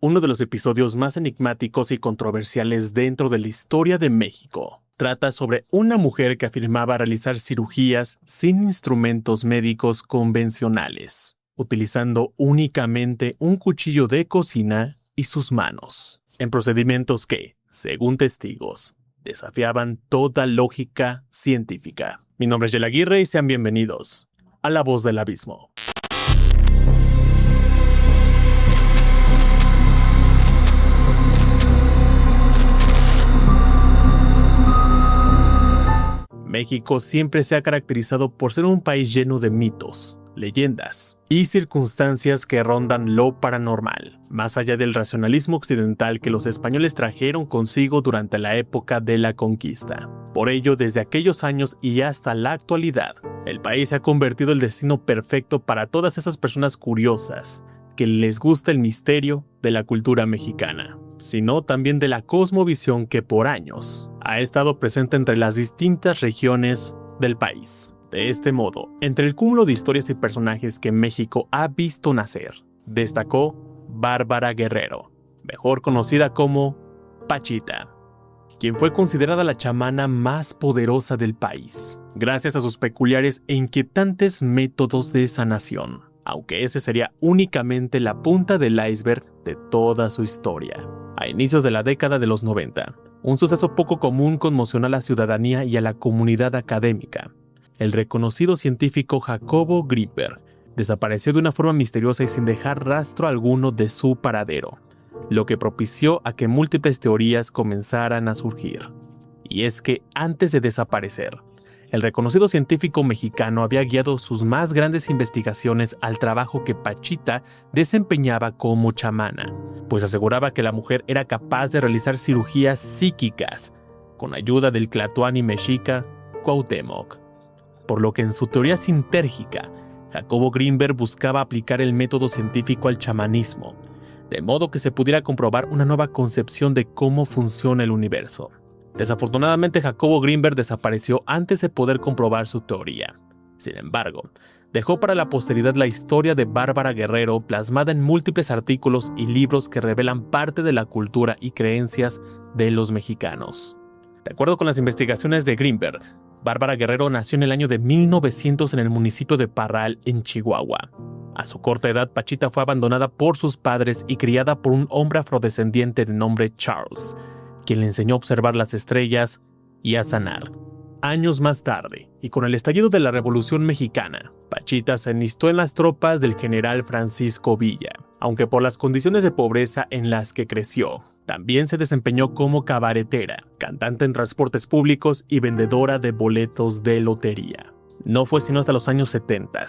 uno de los episodios más enigmáticos y controversiales dentro de la historia de México. Trata sobre una mujer que afirmaba realizar cirugías sin instrumentos médicos convencionales, utilizando únicamente un cuchillo de cocina y sus manos, en procedimientos que, según testigos, desafiaban toda lógica científica. Mi nombre es Yel Aguirre y sean bienvenidos a La Voz del Abismo. México siempre se ha caracterizado por ser un país lleno de mitos, leyendas y circunstancias que rondan lo paranormal, más allá del racionalismo occidental que los españoles trajeron consigo durante la época de la conquista. Por ello, desde aquellos años y hasta la actualidad, el país se ha convertido en el destino perfecto para todas esas personas curiosas que les gusta el misterio de la cultura mexicana, sino también de la cosmovisión que por años ha estado presente entre las distintas regiones del país. De este modo, entre el cúmulo de historias y personajes que México ha visto nacer, destacó Bárbara Guerrero, mejor conocida como Pachita, quien fue considerada la chamana más poderosa del país, gracias a sus peculiares e inquietantes métodos de sanación, aunque ese sería únicamente la punta del iceberg de toda su historia. A inicios de la década de los 90, un suceso poco común conmocionó a la ciudadanía y a la comunidad académica. El reconocido científico Jacobo Grinberg desapareció de una forma misteriosa y sin dejar rastro alguno de su paradero, lo que propició a que múltiples teorías comenzaran a surgir. Y es que antes de desaparecer, el reconocido científico mexicano había guiado sus más grandes investigaciones al trabajo que Pachita desempeñaba como chamana, pues aseguraba que la mujer era capaz de realizar cirugías psíquicas con ayuda del tlatoani mexica Cuauhtémoc. Por lo que en su teoría sintérgica, Jacobo Grinberg buscaba aplicar el método científico al chamanismo, de modo que se pudiera comprobar una nueva concepción de cómo funciona el universo. Desafortunadamente, Jacobo Grinberg desapareció antes de poder comprobar su teoría. Sin embargo, dejó para la posteridad la historia de Bárbara Guerrero plasmada en múltiples artículos y libros que revelan parte de la cultura y creencias de los mexicanos. De acuerdo con las investigaciones de Grinberg, Bárbara Guerrero nació en el año de 1900 en el municipio de Parral, en Chihuahua. A su corta edad, Pachita fue abandonada por sus padres y criada por un hombre afrodescendiente de nombre Charles, quien le enseñó a observar las estrellas y a sanar. Años más tarde, y con el estallido de la Revolución Mexicana, Pachita se enlistó en las tropas del general Francisco Villa, aunque por las condiciones de pobreza en las que creció, también se desempeñó como cabaretera, cantante en transportes públicos y vendedora de boletos de lotería. No fue sino hasta los años 70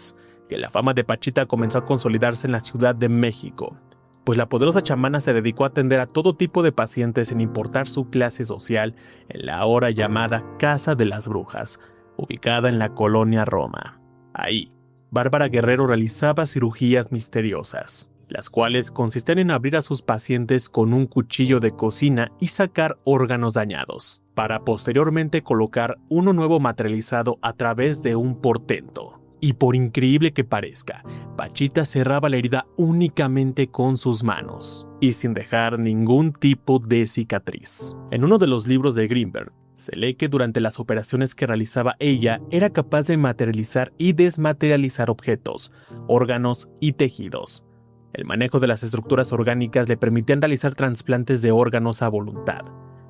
que la fama de Pachita comenzó a consolidarse en la Ciudad de México, pues la poderosa chamana se dedicó a atender a todo tipo de pacientes sin importar su clase social en la ahora llamada Casa de las Brujas, ubicada en la colonia Roma. Ahí, Bárbara Guerrero realizaba cirugías misteriosas, las cuales consistían en abrir a sus pacientes con un cuchillo de cocina y sacar órganos dañados, para posteriormente colocar uno nuevo materializado a través de un portento. Y por increíble que parezca, Pachita cerraba la herida únicamente con sus manos, y sin dejar ningún tipo de cicatriz. En uno de los libros de Grinberg, se lee que durante las operaciones que realizaba ella, era capaz de materializar y desmaterializar objetos, órganos y tejidos. El manejo de las estructuras orgánicas le permitían realizar trasplantes de órganos a voluntad,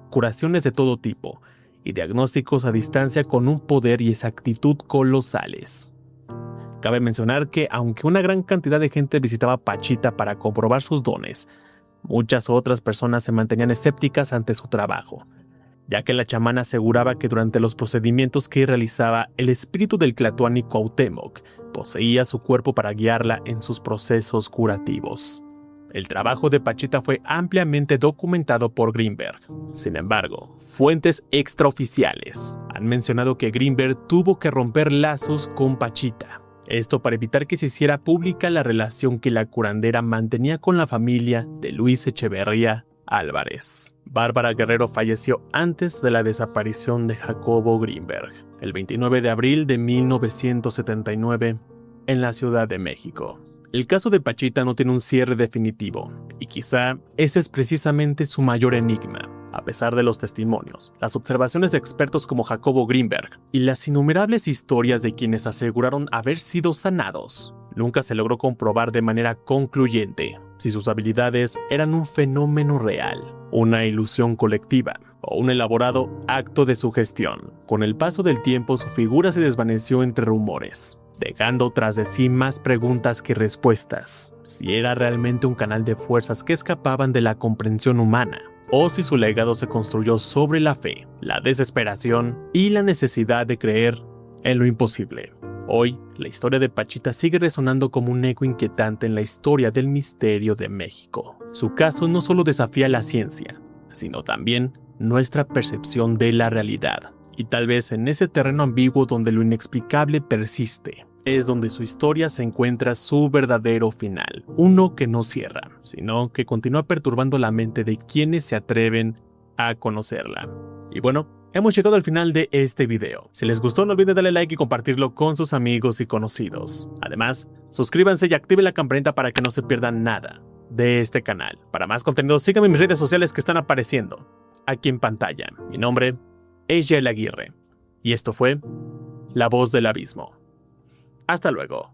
curaciones de todo tipo, y diagnósticos a distancia con un poder y exactitud colosales. Cabe mencionar que, aunque una gran cantidad de gente visitaba Pachita para comprobar sus dones, muchas otras personas se mantenían escépticas ante su trabajo, ya que la chamana aseguraba que durante los procedimientos que realizaba, el espíritu del tlatoani Cuauhtémoc poseía su cuerpo para guiarla en sus procesos curativos. El trabajo de Pachita fue ampliamente documentado por Grinberg. Sin embargo, fuentes extraoficiales han mencionado que Grinberg tuvo que romper lazos con Pachita. Esto para evitar que se hiciera pública la relación que la curandera mantenía con la familia de Luis Echeverría Álvarez. Bárbara Guerrero falleció antes de la desaparición de Jacobo Grinberg, el 29 de abril de 1979, en la Ciudad de México. El caso de Pachita no tiene un cierre definitivo, Y quizá ese es precisamente su mayor enigma. A pesar de los testimonios, las observaciones de expertos como Jacobo Greenberg y las innumerables historias de quienes aseguraron haber sido sanados, nunca se logró comprobar de manera concluyente si sus habilidades eran un fenómeno real, una ilusión colectiva o un elaborado acto de sugestión. Con el paso del tiempo, su figura se desvaneció entre rumores, dejando tras de sí más preguntas que respuestas. Si era realmente un canal de fuerzas que escapaban de la comprensión humana, o si su legado se construyó sobre la fe, la desesperación y la necesidad de creer en lo imposible. Hoy, la historia de Pachita sigue resonando como un eco inquietante en la historia del misterio de México. Su caso no solo desafía la ciencia, sino también nuestra percepción de la realidad. Y tal vez en ese terreno ambiguo donde lo inexplicable persiste, es donde su historia se encuentra su verdadero final. Uno que no cierra, sino que continúa perturbando la mente de quienes se atreven a conocerla. Y bueno, hemos llegado al final de este video. Si les gustó, no olviden darle like y compartirlo con sus amigos y conocidos. Además, suscríbanse y activen la campanita para que no se pierdan nada de este canal. Para más contenido, síganme en mis redes sociales que están apareciendo aquí en pantalla. Mi nombre es Yael Aguirre y esto fue La Voz del Abismo. Hasta luego.